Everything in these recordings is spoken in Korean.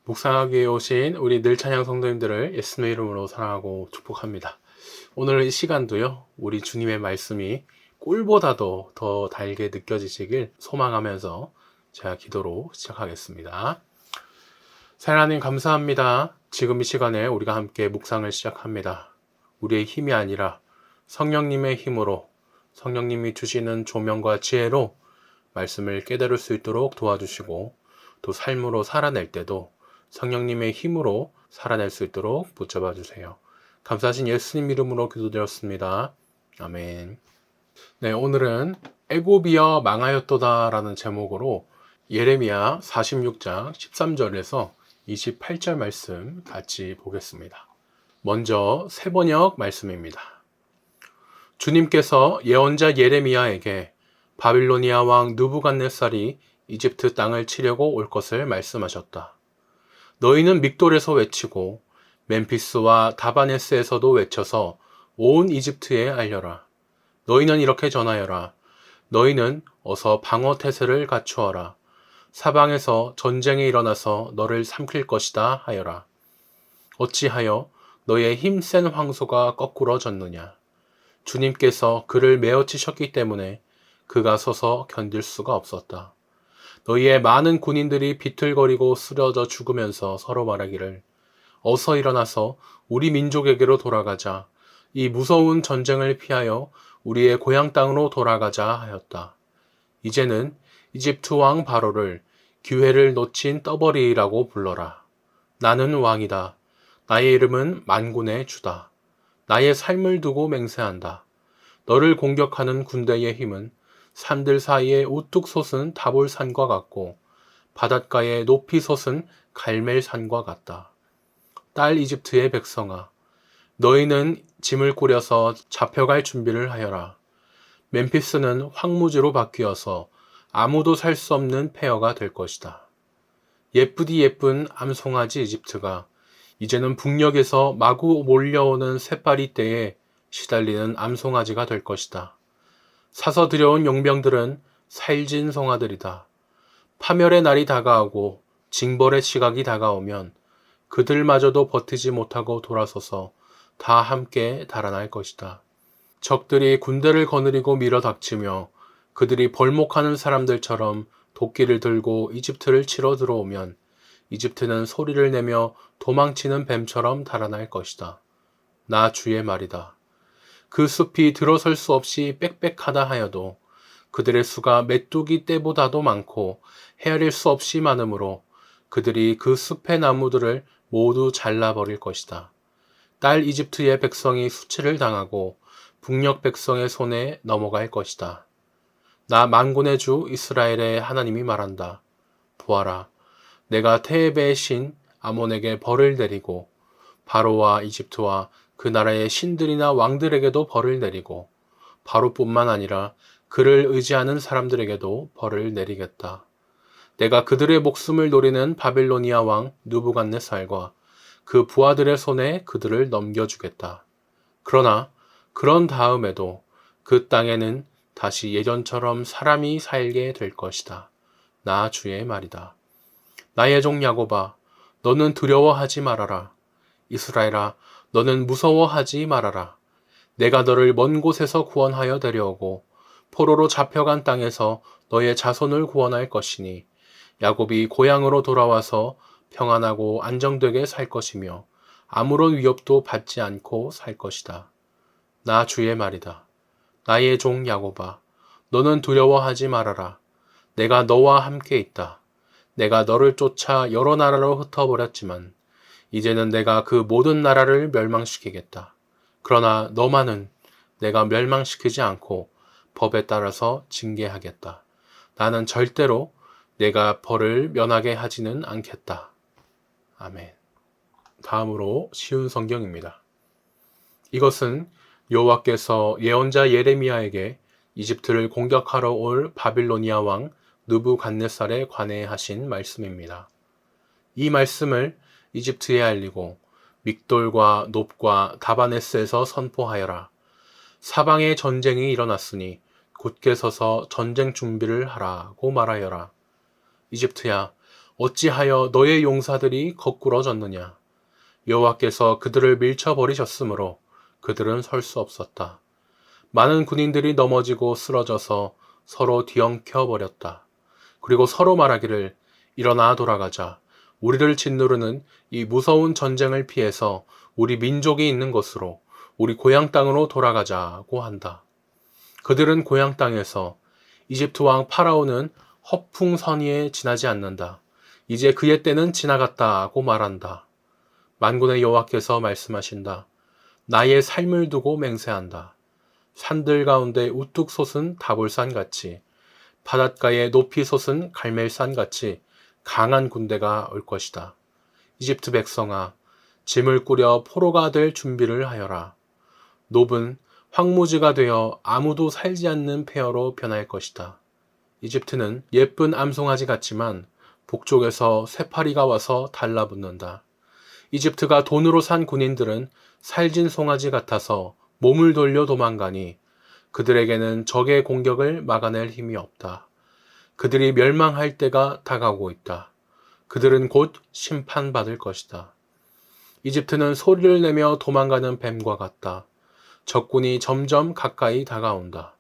묵상하기 위해 오신 우리 늘찬양 성도님들을 예수님의 이름으로 사랑하고 축복합니다. 오늘 이 시간도요, 우리 주님의 말씀이 꿀보다도 더 달게 느껴지시길 소망하면서 제가 기도로 시작하겠습니다. 하나님 감사합니다. 지금 이 시간에 우리가 함께 묵상을 시작합니다. 우리의 힘이 아니라 성령님의 힘으로, 성령님이 주시는 조명과 지혜로 말씀을 깨달을 수 있도록 도와주시고, 또 삶으로 살아낼 때도 성령님의 힘으로 살아낼 수 있도록 붙잡아 주세요. 감사하신 예수님 이름으로 기도드렸습니다. 아멘. 네, 오늘은 애굽이여 망하였도다 라는 제목으로 예레미야 46장 13절에서 28절 말씀 같이 보겠습니다. 먼저 세번역 말씀입니다. 주님께서 예언자 예레미야에게 바빌로니아 왕 느부갓네살이 이집트 땅을 치려고 올 것을 말씀하셨다. 너희는 믹돌에서 외치고 멤피스와 다바네스에서도 외쳐서 온 이집트에 알려라. 너희는 이렇게 전하여라. 너희는 어서 방어 태세를 갖추어라. 사방에서 전쟁이 일어나서 너를 삼킬 것이다 하여라. 어찌하여 너의 힘센 황소가 거꾸러졌느냐. 주님께서 그를 메어치셨기 때문에 그가 서서 견딜 수가 없었다. 너희의 많은 군인들이 비틀거리고 쓰러져 죽으면서 서로 말하기를 어서 일어나서 우리 민족에게로 돌아가자. 이 무서운 전쟁을 피하여 우리의 고향 땅으로 돌아가자 하였다. 이제는 이집트 왕 바로를 기회를 놓친 떠버리라고 불러라. 나는 왕이다. 나의 이름은 만군의 주다. 나의 삶을 두고 맹세한다. 너를 공격하는 군대의 힘은 산들 사이에 우뚝 솟은 다볼산과 같고 바닷가에 높이 솟은 갈멜산과 같다. 딸 이집트의 백성아, 너희는 짐을 꾸려서 잡혀갈 준비를 하여라. 멤피스는 황무지로 바뀌어서 아무도 살 수 없는 폐허가 될 것이다. 예쁘디 예쁜 암송아지 이집트가 이제는 북녘에서 마구 몰려오는 새파리 떼에 시달리는 암송아지가 될 것이다. 사서 들여온 용병들은 살진 송아들이다. 파멸의 날이 다가오고 징벌의 시각이 다가오면 그들마저도 버티지 못하고 돌아서서 다 함께 달아날 것이다. 적들이 군대를 거느리고 밀어닥치며 그들이 벌목하는 사람들처럼 도끼를 들고 이집트를 치러 들어오면 이집트는 소리를 내며 도망치는 뱀처럼 달아날 것이다. 나 주의 말이다. 그 숲이 들어설 수 없이 빽빽하다 하여도 그들의 수가 메뚜기 떼보다도 많고 헤아릴 수 없이 많으므로 그들이 그 숲의 나무들을 모두 잘라버릴 것이다. 딸 이집트의 백성이 수치를 당하고 북녘 백성의 손에 넘어갈 것이다. 나 만군의 주 이스라엘의 하나님이 말한다. 보아라, 내가 테베의 신 아몬에게 벌을 내리고 바로와 이집트와 그 나라의 신들이나 왕들에게도 벌을 내리고 바로뿐만 아니라 그를 의지하는 사람들에게도 벌을 내리겠다. 내가 그들의 목숨을 노리는 바빌로니아 왕 느부갓네살과 그 부하들의 손에 그들을 넘겨주겠다. 그러나 그런 다음에도 그 땅에는 다시 예전처럼 사람이 살게 될 것이다. 나 주의 말이다. 나의 종 야곱아, 너는 두려워하지 말아라. 이스라엘아, 너는 무서워하지 말아라. 내가 너를 먼 곳에서 구원하여 데려오고 포로로 잡혀간 땅에서 너의 자손을 구원할 것이니 야곱이 고향으로 돌아와서 평안하고 안정되게 살 것이며 아무런 위협도 받지 않고 살 것이다. 나 주의 말이다. 나의 종 야곱아, 너는 두려워하지 말아라. 내가 너와 함께 있다. 내가 너를 쫓아 여러 나라로 흩어버렸지만 이제는 내가 그 모든 나라를 멸망시키겠다. 그러나 너만은 내가 멸망시키지 않고 법에 따라서 징계하겠다. 나는 절대로 내가 벌을 면하게 하지는 않겠다. 아멘. 다음으로 쉬운 성경입니다. 이것은 여호와께서 예언자 예레미야에게 이집트를 공격하러 올 바빌로니아 왕 느부갓네살에 관해 하신 말씀입니다. 이 말씀을 이집트에 알리고 믹돌과 놉과 다바네스에서 선포하여라. 사방에 전쟁이 일어났으니 굳게 서서 전쟁 준비를 하라고 말하여라. 이집트야, 어찌하여 너의 용사들이 거꾸러졌느냐? 여호와께서 그들을 밀쳐버리셨으므로 그들은 설 수 없었다. 많은 군인들이 넘어지고 쓰러져서 서로 뒤엉켜 버렸다. 그리고 서로 말하기를 일어나 돌아가자. 우리를 짓누르는 이 무서운 전쟁을 피해서 우리 민족이 있는 곳으로 우리 고향 땅으로 돌아가자고 한다. 그들은 고향 땅에서 이집트 왕 파라오는 허풍선의에 지나지 않는다. 이제 그의 때는 지나갔다고 말한다. 만군의 여호와께서 말씀하신다. 나의 삶을 두고 맹세한다. 산들 가운데 우뚝 솟은 다볼산같이 바닷가에 높이 솟은 갈멜산같이 강한 군대가 올 것이다. 이집트 백성아, 짐을 꾸려 포로가 될 준비를 하여라. 놉은 황무지가 되어 아무도 살지 않는 폐허로 변할 것이다. 이집트는 예쁜 암송아지 같지만 북쪽에서 쇠파리가 와서 달라붙는다. 이집트가 돈으로 산 군인들은 살진 송아지 같아서 몸을 돌려 도망가니 그들에게는 적의 공격을 막아낼 힘이 없다. 그들이 멸망할 때가 다가오고 있다. 그들은 곧 심판받을 것이다. 이집트는 소리를 내며 도망가는 뱀과 같다. 적군이 점점 가까이 다가온다.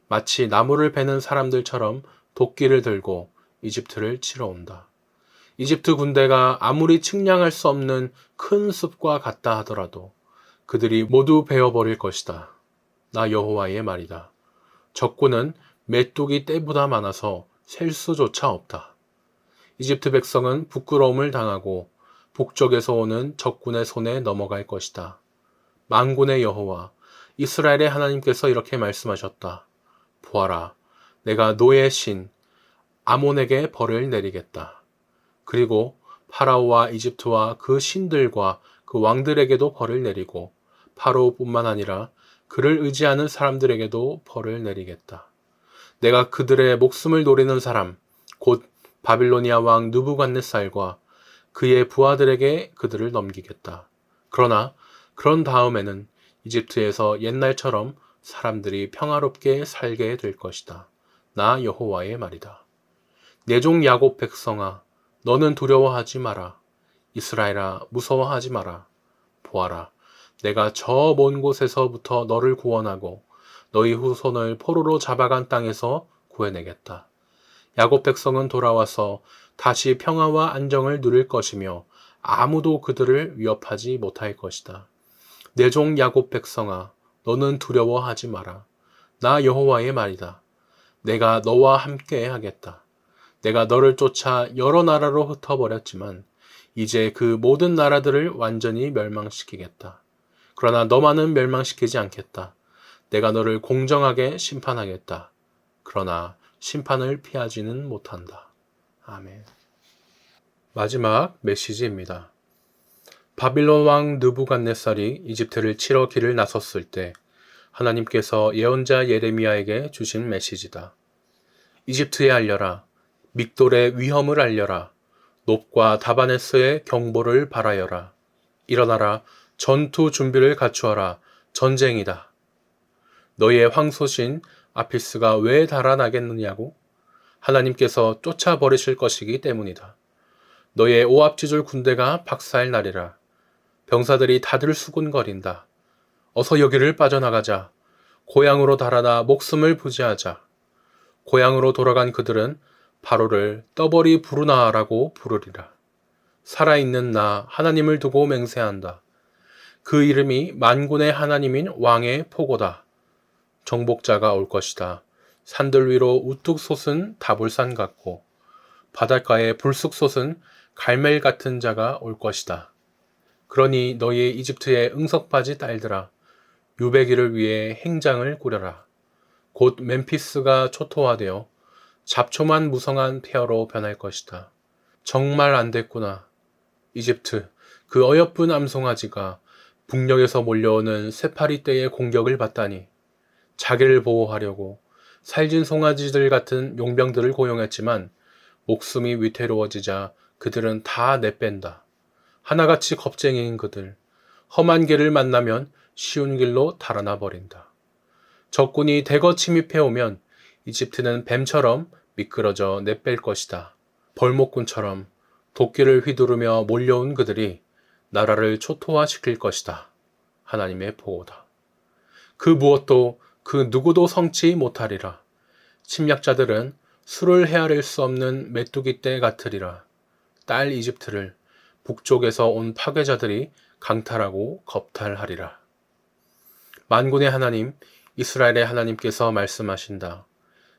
마치 나무를 베는 사람들처럼 도끼를 들고 이집트를 치러 온다. 이집트 군대가 아무리 측량할 수 없는 큰 숲과 같다 하더라도 그들이 모두 베어버릴 것이다. 나 여호와의 말이다. 적군은 메뚜기 떼보다 많아서 셀 수조차 없다. 이집트 백성은 부끄러움을 당하고 북쪽에서 오는 적군의 손에 넘어갈 것이다. 만군의 여호와 이스라엘의 하나님께서 이렇게 말씀하셨다. 보아라, 내가 노의 신 아몬에게 벌을 내리겠다. 그리고 파라오와 이집트와 그 신들과 그 왕들에게도 벌을 내리고 파라오뿐만 아니라 그를 의지하는 사람들에게도 벌을 내리겠다. 내가 그들의 목숨을 노리는 사람, 곧 바빌로니아 왕 느부갓네살과 그의 부하들에게 그들을 넘기겠다. 그러나 그런 다음에는 이집트에서 옛날처럼 사람들이 평화롭게 살게 될 것이다. 나 여호와의 말이다. 내 종 야곱 백성아, 너는 두려워하지 마라. 이스라엘아, 무서워하지 마라. 보아라, 내가 저 먼 곳에서부터 너를 구원하고 너희 후손을 포로로 잡아간 땅에서 구해내겠다. 야곱 백성은 돌아와서 다시 평화와 안정을 누릴 것이며 아무도 그들을 위협하지 못할 것이다. 내 종 야곱 백성아, 너는 두려워하지 마라. 나 여호와의 말이다. 내가 너와 함께 하겠다. 내가 너를 쫓아 여러 나라로 흩어버렸지만 이제 그 모든 나라들을 완전히 멸망시키겠다. 그러나 너만은 멸망시키지 않겠다. 내가 너를 공정하게 심판하겠다. 그러나 심판을 피하지는 못한다. 아멘. 마지막 메시지입니다. 바빌론 왕 느부갓네살이 이집트를 치러 길을 나섰을 때 하나님께서 예언자 예레미야에게 주신 메시지다. 이집트에 알려라. 믹돌의 위험을 알려라. 놉과 다바네스의 경보를 바라여라. 일어나라. 전투 준비를 갖추어라. 전쟁이다. 너희의 황소신 아피스가 왜 달아나겠느냐고? 하나님께서 쫓아버리실 것이기 때문이다. 너희의 오합지졸 군대가 박살 나리라. 병사들이 다들 수군거린다. 어서 여기를 빠져나가자. 고향으로 달아나 목숨을 부지하자. 고향으로 돌아간 그들은 바로를 떠버리 부르나라고 부르리라. 살아있는 나 하나님을 두고 맹세한다. 그 이름이 만군의 하나님인 왕의 포고다. 정복자가 올 것이다. 산들 위로 우뚝 솟은 다볼산 같고 바닷가에 불쑥 솟은 갈멜 같은 자가 올 것이다. 그러니 너희 이집트의 응석바지 딸들아, 유배기를 위해 행장을 꾸려라. 곧 멤피스가 초토화되어 잡초만 무성한 폐허로 변할 것이다. 정말 안 됐구나. 이집트, 그 어여쁜 암송아지가 북녘에서 몰려오는 쇠파리 떼의 공격을 받다니. 자기를 보호하려고 살진 송아지들 같은 용병들을 고용했지만 목숨이 위태로워지자 그들은 다 내뺀다. 하나같이 겁쟁이인 그들, 험한 길을 만나면 쉬운 길로 달아나 버린다. 적군이 대거 침입해오면 이집트는 뱀처럼 미끄러져 내뺄 것이다. 벌목꾼처럼 도끼를 휘두르며 몰려온 그들이 나라를 초토화시킬 것이다. 하나님의 보호다. 그 무엇도 그 누구도 성치 못하리라. 침략자들은 수를 헤아릴 수 없는 메뚜기 떼 같으리라. 딸 이집트를 북쪽에서 온 파괴자들이 강탈하고 겁탈하리라. 만군의 하나님, 이스라엘의 하나님께서 말씀하신다.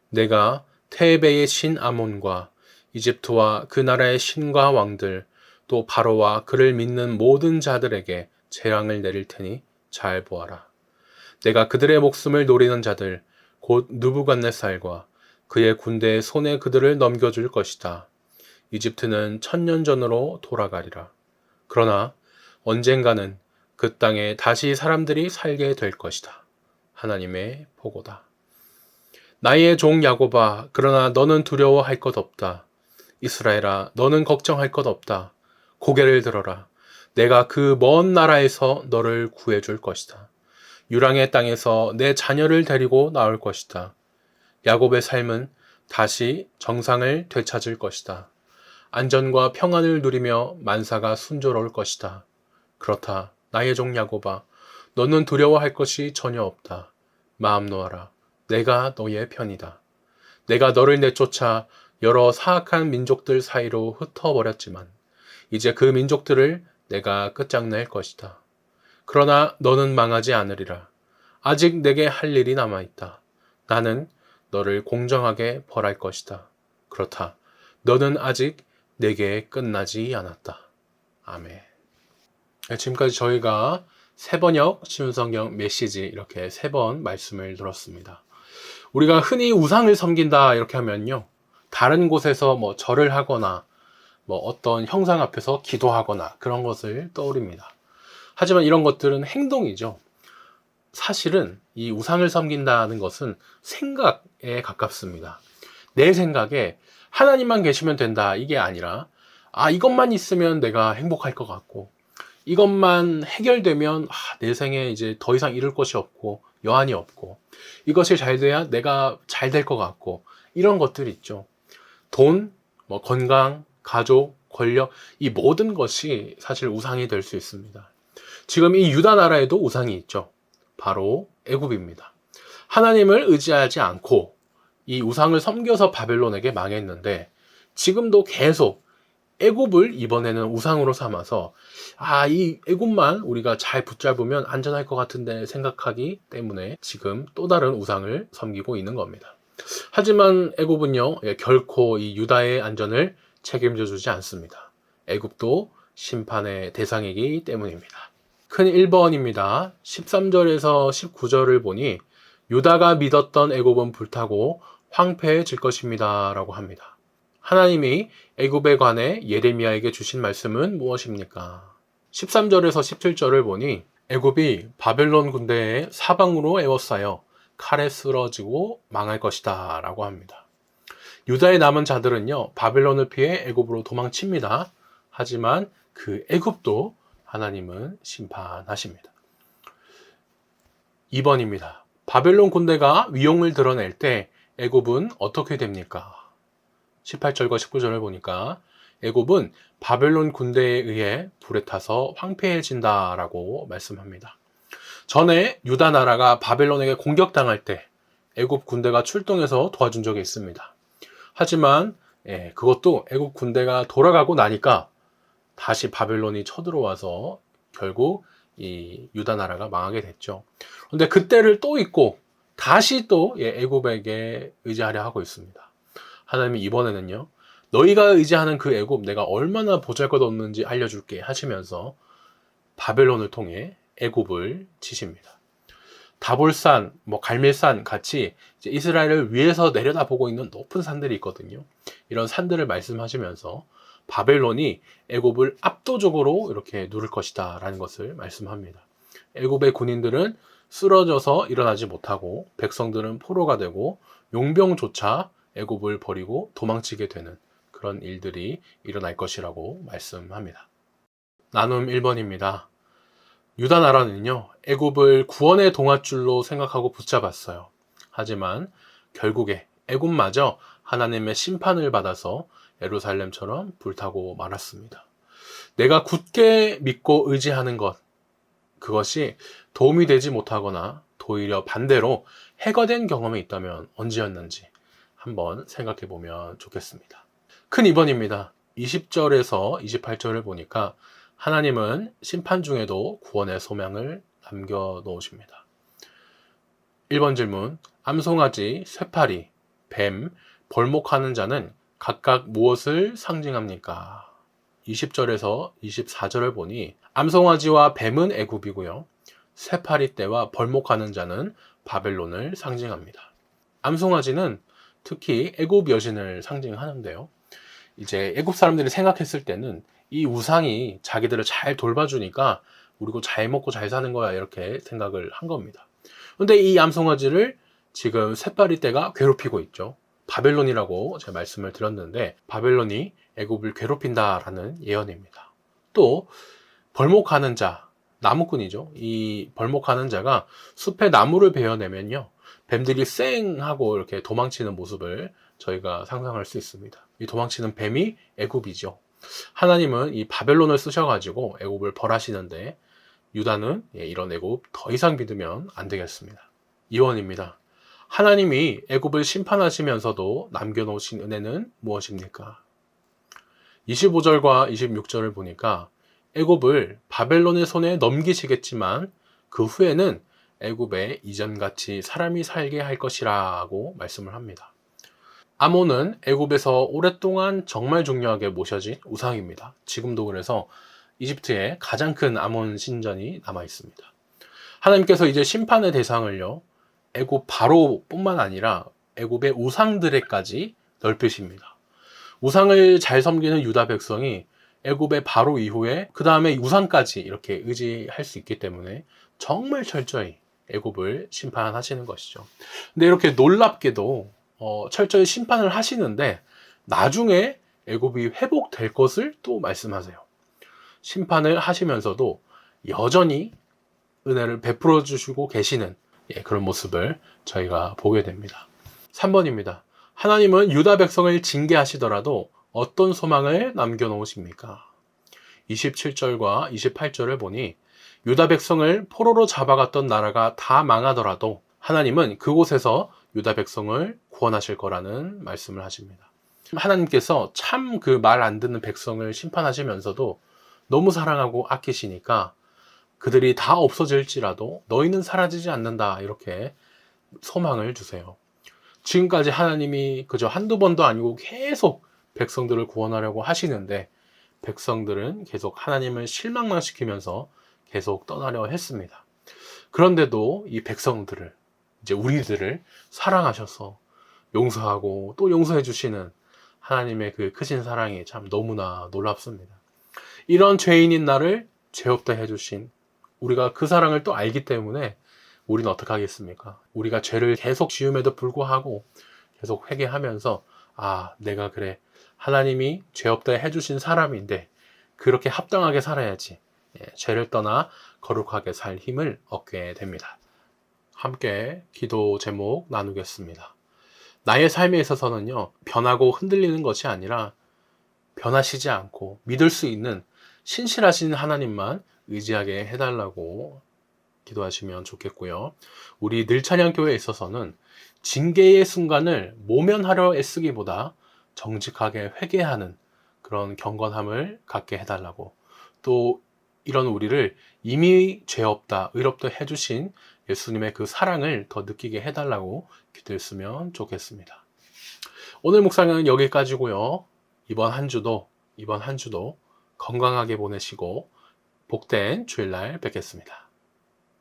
내가 테베의 신 아몬과 이집트와 그 나라의 신과 왕들, 또 바로와 그를 믿는 모든 자들에게 재앙을 내릴 테니 잘 보아라. 내가 그들의 목숨을 노리는 자들, 곧 느부갓네살과 그의 군대의 손에 그들을 넘겨줄 것이다. 이집트는 1000년 전으로 돌아가리라. 그러나 언젠가는 그 땅에 다시 사람들이 살게 될 것이다. 하나님의 보고다. 나의 종 야곱아, 그러나 너는 두려워할 것 없다. 이스라엘아, 너는 걱정할 것 없다. 고개를 들어라. 내가 그 먼 나라에서 너를 구해줄 것이다. 유랑의 땅에서 내 자녀를 데리고 나올 것이다. 야곱의 삶은 다시 정상을 되찾을 것이다. 안전과 평안을 누리며 만사가 순조로울 것이다. 그렇다. 나의 종 야곱아, 너는 두려워할 것이 전혀 없다. 마음 놓아라. 내가 너의 편이다. 내가 너를 내쫓아 여러 사악한 민족들 사이로 흩어버렸지만 이제 그 민족들을 내가 끝장낼 것이다. 그러나 너는 망하지 않으리라. 아직 내게 할 일이 남아있다. 나는 너를 공정하게 벌할 것이다. 그렇다. 너는 아직 내게 끝나지 않았다. 아멘. 지금까지 저희가 세번역 신약성경 메시지 이렇게 3번 말씀을 들었습니다. 우리가 흔히 우상을 섬긴다 이렇게 하면요, 다른 곳에서 뭐 절을 하거나 뭐 어떤 형상 앞에서 기도하거나 그런 것을 떠올립니다. 하지만 이런 것들은 행동이죠. 사실은 이 우상을 섬긴다는 것은 생각에 가깝습니다. 내 생각에 하나님만 계시면 된다 이게 아니라, 이것만 있으면 내가 행복할 것 같고, 이것만 해결되면 내 생에 이제 더 이상 이룰 것이 없고 여한이 없고, 이것이 잘 돼야 내가 잘 될 것 같고, 이런 것들이 있죠. 돈, 뭐 건강, 가족, 권력, 이 모든 것이 사실 우상이 될 수 있습니다. 지금 이 유다 나라에도 우상이 있죠. 바로 애굽입니다. 하나님을 의지하지 않고 이 우상을 섬겨서 바벨론에게 망했는데, 지금도 계속 애굽을 이번에는 우상으로 삼아서 이 애굽만 우리가 잘 붙잡으면 안전할 것 같은데 생각하기 때문에 지금 또 다른 우상을 섬기고 있는 겁니다. 하지만 애굽은요, 결코 이 유다의 안전을 책임져 주지 않습니다. 애굽도 심판의 대상이기 때문입니다. 큰 1번입니다. 13절에서 19절을 보니 유다가 믿었던 애굽은 불타고 황폐해질 것입니다 라고 합니다. 하나님이 애굽에 관해 예레미야에게 주신 말씀은 무엇입니까? 13절에서 17절을 보니 애굽이 바벨론 군대의 사방으로 에워싸여 칼에 쓰러지고 망할 것이다 라고 합니다. 유다의 남은 자들은요, 바벨론을 피해 애굽으로 도망칩니다. 하지만 그 애굽도 하나님은 심판하십니다. 2번입니다. 바벨론 군대가 위용을 드러낼 때 애굽은 어떻게 됩니까? 18절과 19절을 보니까 애굽은 바벨론 군대에 의해 불에 타서 황폐해진다라고 말씀합니다. 전에 유다 나라가 바벨론에게 공격당할 때 애굽 군대가 출동해서 도와준 적이 있습니다. 하지만 그것도 애굽 군대가 돌아가고 나니까 다시 바벨론이 쳐들어와서 결국 이 유다 나라가 망하게 됐죠. 그런데 그때를 또 잊고 다시 또 애굽에게 의지하려 하고 있습니다. 하나님이 이번에는요, 너희가 의지하는 그 애굽 내가 얼마나 보잘것없는지 알려줄게 하시면서 바벨론을 통해 애굽을 치십니다. 다볼산, 갈멜산 같이 이제 이스라엘을 위에서 내려다보고 있는 높은 산들이 있거든요. 이런 산들을 말씀하시면서 바벨론이 애굽을 압도적으로 이렇게 누를 것이다 라는 것을 말씀합니다. 애굽의 군인들은 쓰러져서 일어나지 못하고 백성들은 포로가 되고 용병조차 애굽을 버리고 도망치게 되는 그런 일들이 일어날 것이라고 말씀합니다. 나눔 1번입니다. 유다 나라는요, 애굽을 구원의 동아줄로 생각하고 붙잡았어요. 하지만 결국에 애굽마저 하나님의 심판을 받아서 예루살렘처럼 불타고 말았습니다. 내가 굳게 믿고 의지하는 것, 그것이 도움이 되지 못하거나 오히려 반대로 해가 된 경험이 있다면 언제였는지 한번 생각해 보면 좋겠습니다. 큰 2번입니다. 20절에서 28절을 보니까 하나님은 심판 중에도 구원의 소망을 남겨놓으십니다. 1번 질문, 암송아지, 쇠파리, 뱀, 벌목하는 자는 각각 무엇을 상징합니까? 20절에서 24절을 보니 암송아지와 뱀은 애굽이고요. 쇠파리 떼와 벌목하는 자는 바벨론을 상징합니다. 암송아지는 특히 애굽 여신을 상징하는데요. 이제 애굽 사람들이 생각했을 때는 이 우상이 자기들을 잘 돌봐주니까 우리고 잘 먹고 잘 사는 거야 이렇게 생각을 한 겁니다. 근데 이 암송아지를 지금 쇠파리 떼가 괴롭히고 있죠. 바벨론이라고 제가 말씀을 드렸는데 바벨론이 애굽을 괴롭힌다라는 예언입니다. 또 벌목하는 자, 나무꾼이죠. 이 벌목하는 자가 숲에 나무를 베어내면요, 뱀들이 쌩 하고 이렇게 도망치는 모습을 저희가 상상할 수 있습니다. 이 도망치는 뱀이 애굽이죠. 하나님은 이 바벨론을 쓰셔가지고 애굽을 벌하시는데 유다는 이런 애굽 더 이상 믿으면 안 되겠습니다. 2번입니다. 하나님이 애굽을 심판하시면서도 남겨놓으신 은혜는 무엇입니까? 25절과 26절을 보니까 애굽을 바벨론의 손에 넘기시겠지만 그 후에는 애굽에 이전같이 사람이 살게 할 것이라고 말씀을 합니다. 아몬은 애굽에서 오랫동안 정말 중요하게 모셔진 우상입니다. 지금도 그래서 이집트에 가장 큰 아몬 신전이 남아 있습니다. 하나님께서 이제 심판의 대상을요, 애굽 바로뿐만 아니라 애굽의 우상들에까지 넓히십니다. 우상을 잘 섬기는 유다 백성이 애굽의 바로 이후에 그 다음에 우상까지 이렇게 의지할 수 있기 때문에 정말 철저히 애굽을 심판하시는 것이죠. 근데 이렇게 놀랍게도 철저히 심판을 하시는데 나중에 애굽이 회복될 것을 또 말씀하세요. 심판을 하시면서도 여전히 은혜를 베풀어 주시고 계시는 그런 모습을 저희가 보게 됩니다. 3번입니다. 하나님은 유다 백성을 징계하시더라도 어떤 소망을 남겨놓으십니까? 27절과 28절을 보니 유다 백성을 포로로 잡아갔던 나라가 다 망하더라도 하나님은 그곳에서 유다 백성을 구원하실 거라는 말씀을 하십니다. 하나님께서 참 그 말 안 듣는 백성을 심판하시면서도 너무 사랑하고 아끼시니까 그들이 다 없어질지라도 너희는 사라지지 않는다 이렇게 소망을 주세요. 지금까지 하나님이 그저 한두 번도 아니고 계속 백성들을 구원하려고 하시는데 백성들은 계속 하나님을 실망만 시키면서 계속 떠나려 했습니다. 그런데도 이 백성들을, 이제 우리들을 사랑하셔서 용서하고 또 용서해 주시는 하나님의 그 크신 사랑이 참 너무나 놀랍습니다. 이런 죄인인 나를 죄 없다 해주신, 우리가 그 사랑을 또 알기 때문에 우리는 어떻게 하겠습니까? 우리가 죄를 계속 지음에도 불구하고 계속 회개하면서 내가 그래, 하나님이 죄 없다 해주신 사람인데 그렇게 합당하게 살아야지, 죄를 떠나 거룩하게 살 힘을 얻게 됩니다. 함께 기도 제목 나누겠습니다. 나의 삶에 있어서는요, 변하고 흔들리는 것이 아니라 변하시지 않고 믿을 수 있는 신실하신 하나님만 의지하게 해달라고 기도하시면 좋겠고요. 우리 늘찬양교회에 있어서는 징계의 순간을 모면하려 애쓰기보다 정직하게 회개하는 그런 경건함을 갖게 해달라고, 또 이런 우리를 이미 죄 없다, 의롭다 해주신 예수님의 그 사랑을 더 느끼게 해달라고 기도했으면 좋겠습니다. 오늘 묵상은 여기까지고요. 이번 한 주도 건강하게 보내시고 복된 주일날 뵙겠습니다.